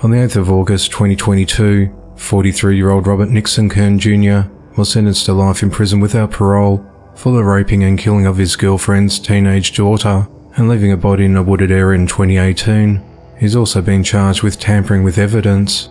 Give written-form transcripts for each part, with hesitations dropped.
On the 8th of August 2022, 43-year-old Robert Nixon Kern Jr. was sentenced to life in prison without parole for the raping and killing of his girlfriend's teenage daughter and leaving a body in a wooded area in 2018. He's also been charged with tampering with evidence.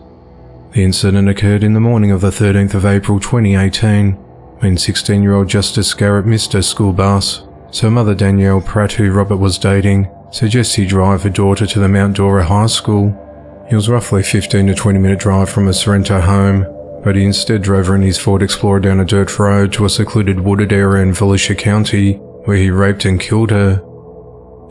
The incident occurred in the morning of the 13th of April 2018, when 16-year-old Justice Garrett missed her school bus, so mother Danielle Pratt, who Robert was dating, suggests he drive her daughter to the Mount Dora High School. He was roughly a 15 to 20 minute drive from a Sorrento home, but he instead drove her in his Ford Explorer down a dirt road to a secluded wooded area in Volusia County, where he raped and killed her.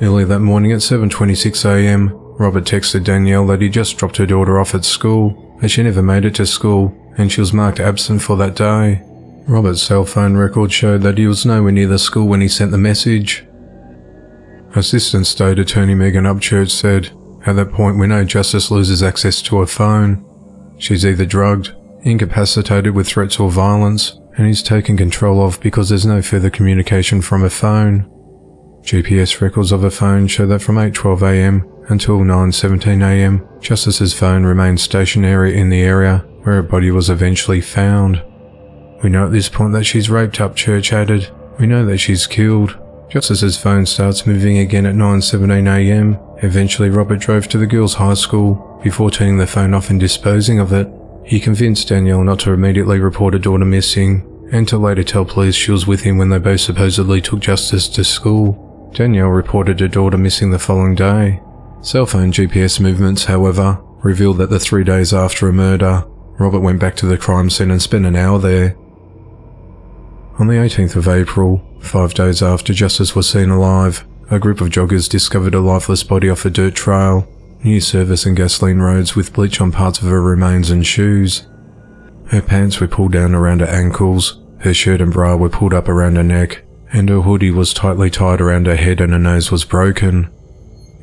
Early that morning at 7:26 a.m, Robert texted Danielle that he just dropped her daughter off at school, but she never made it to school, and she was marked absent for that day. Robert's cell phone record showed that he was nowhere near the school when he sent the message. Assistant State Attorney Megan Upchurch said, "At that point we know Justice loses access to her phone. She's either drugged, incapacitated with threats or violence, and he's taken control of because there's no further communication from her phone." GPS records of her phone show that from 8:12 a.m. until 9:17 a.m, Justice's phone remained stationary in the area where her body was eventually found. "We know at this point that she's raped," Upchurch added. "We know that she's killed." Justice's phone starts moving again at 9:17 a.m. Eventually Robert drove to the girls' high school before turning the phone off and disposing of it. He convinced Danielle not to immediately report her daughter missing, and to later tell police she was with him when they both supposedly took Justice to school. Danielle reported her daughter missing the following day. Cell phone GPS movements, however, revealed that the 3 days after her murder, Robert went back to the crime scene and spent an hour there. On the 18th of April, 5 days after Justice was seen alive, a group of joggers discovered a lifeless body off a dirt trail near service and gasoline roads with bleach on parts of her remains and shoes. Her pants were pulled down around her ankles, her shirt and bra were pulled up around her neck, and her hoodie was tightly tied around her head and her nose was broken.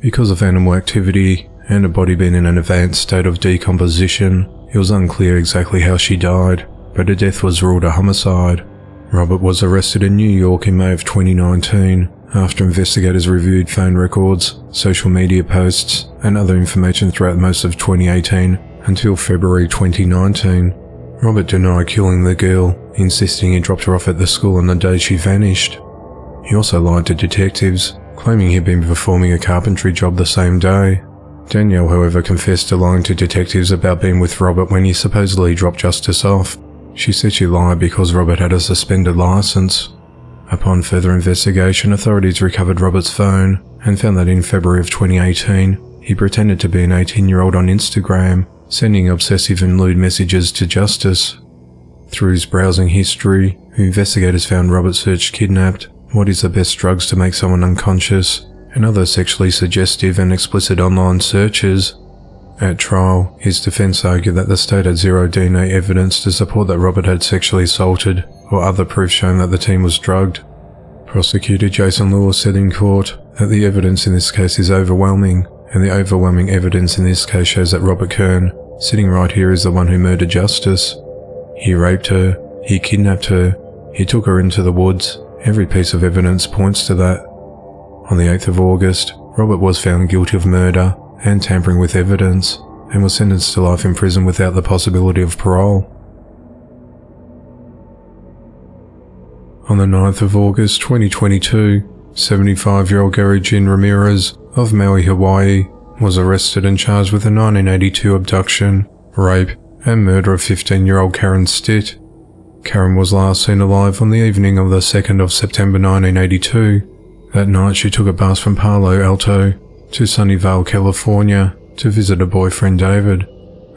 Because of animal activity and her body being in an advanced state of decomposition, it was unclear exactly how she died, but her death was ruled a homicide. Robert was arrested in New York in May of 2019 after investigators reviewed phone records, social media posts, and other information throughout most of 2018 until February 2019. Robert denied killing the girl, insisting he dropped her off at the school on the day she vanished. He also lied to detectives, claiming he'd been performing a carpentry job the same day. Danielle, however, confessed to lying to detectives about being with Robert when he supposedly dropped Justice off. She said she lied because Robert had a suspended license. Upon further investigation, authorities recovered Robert's phone and found that in February of 2018, he pretended to be an 18-year-old on Instagram, sending obsessive and lewd messages to Justice. Through his browsing history, investigators found Robert searched kidnapped, what is the best drugs to make someone unconscious, and other sexually suggestive and explicit online searches. At trial, his defense argued that the state had zero DNA evidence to support that Robert had sexually assaulted, or other proof showing that the teen was drugged. Prosecutor Jason Lewis said in court that the evidence in this case is overwhelming, and the overwhelming evidence in this case shows that Robert Kern, sitting right here, is the one who murdered Justice. He raped her, he kidnapped her, he took her into the woods. Every piece of evidence points to that. On the 8th of August, Robert was found guilty of murder and tampering with evidence, and was sentenced to life in prison without the possibility of parole. On the 9th of August 2022, 75-year-old Gary Jean Ramirez of Maui, Hawaii, was arrested and charged with a 1982 abduction, rape, and murder of 15-year-old Karen Stitt. Karen was last seen alive on the evening of the 2nd of September 1982. That night she took a bus from Palo Alto to Sunnyvale, California, to visit her boyfriend David.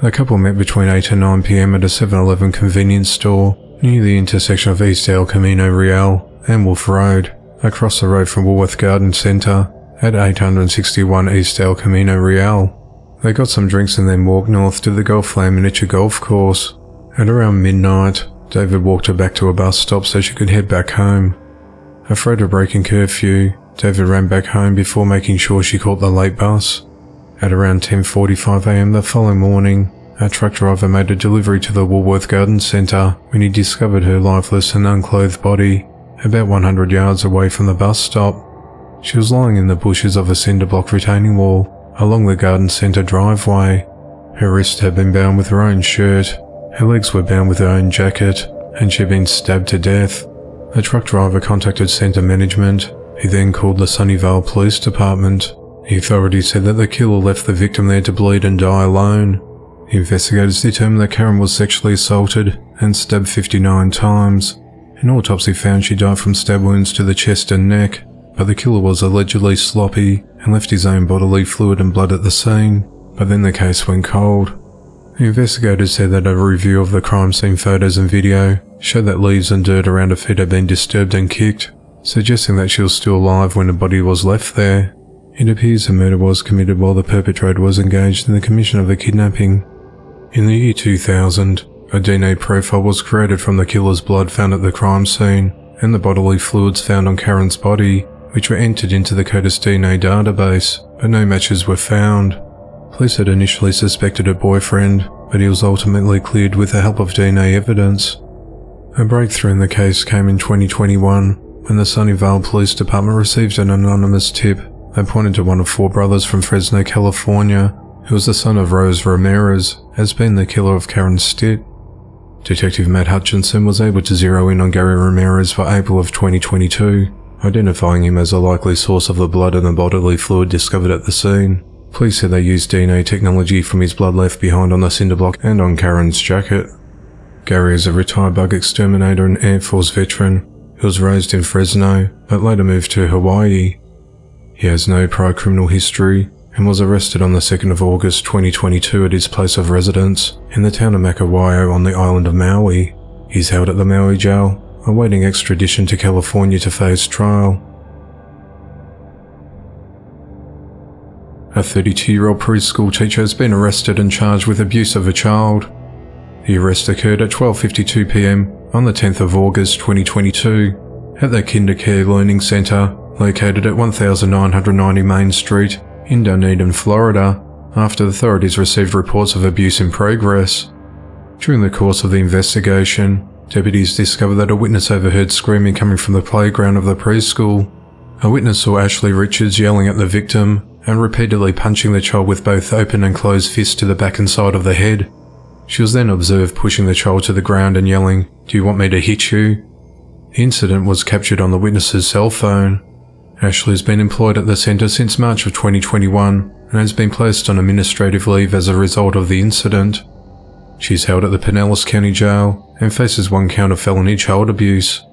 The couple met between 8 and 9 p.m. at a 7-Eleven convenience store near the intersection of East El Camino Real and Wolf Road, across the road from Woolworth Garden Center at 861 East El Camino Real. They got some drinks and then walked north to the Golfland Miniature Golf Course. At around midnight, David walked her back to a bus stop so she could head back home. Afraid of breaking curfew, David ran back home before making sure she caught the late bus. At around 10:45 a.m. the following morning, a truck driver made a delivery to the Woolworth Garden Center when he discovered her lifeless and unclothed body about 100 yards away from the bus stop. She was lying in the bushes of a cinder block retaining wall along the garden center driveway. Her wrists had been bound with her own shirt, her legs were bound with her own jacket, and she had been stabbed to death. A truck driver contacted centre management, who then called the Sunnyvale Police Department. The authorities said that the killer left the victim there to bleed and die alone. The investigators determined that Karen was sexually assaulted and stabbed 59 times. An autopsy found she died from stab wounds to the chest and neck, but the killer was allegedly sloppy and left his own bodily fluid and blood at the scene, but then the case went cold. The investigators said that a review of the crime scene photos and video showed that leaves and dirt around her feet had been disturbed and kicked, suggesting that she was still alive when the body was left there. It appears the murder was committed while the perpetrator was engaged in the commission of a kidnapping. In the year 2000, a DNA profile was created from the killer's blood found at the crime scene and the bodily fluids found on Karen's body, which were entered into the CODIS DNA database, but no matches were found. Police had initially suspected her boyfriend, but he was ultimately cleared with the help of DNA evidence. A breakthrough in the case came in 2021 when the Sunnyvale Police Department received an anonymous tip that pointed to one of 4 brothers from Fresno, California, who was the son of Rose Ramirez, as being the killer of Karen Stitt. Detective Matt Hutchinson was able to zero in on Gary Ramirez for April of 2022, identifying him as a likely source of the blood and the bodily fluid discovered at the scene. Police said they used DNA technology from his blood left behind on the cinder block and on Karen's jacket. Gary is a retired bug exterminator and Air Force veteran who was raised in Fresno but later moved to Hawaii. He has no prior criminal history and was arrested on the 2nd of August 2022 at his place of residence in the town of Makawao on the island of Maui. He's held at the Maui jail, awaiting extradition to California to face trial. A 32-year-old preschool teacher has been arrested and charged with abuse of a child. The arrest occurred at 12:52 p.m. on the 10th of August 2022 at the Kindercare Learning Center located at 1990 Main Street in Dunedin, Florida, after authorities received reports of abuse in progress. During the course of the investigation, deputies discovered that a witness overheard screaming coming from the playground of the preschool. A witness saw Ashley Richards yelling at the victim and repeatedly punching the child with both open and closed fists to the back and side of the head. She was then observed pushing the child to the ground and yelling, "Do you want me to hit you?" The incident was captured on the witness's cell phone. Ashley has been employed at the centre since March of 2021 and has been placed on administrative leave as a result of the incident. She is held at the Pinellas County Jail and faces 1 count of felony child abuse.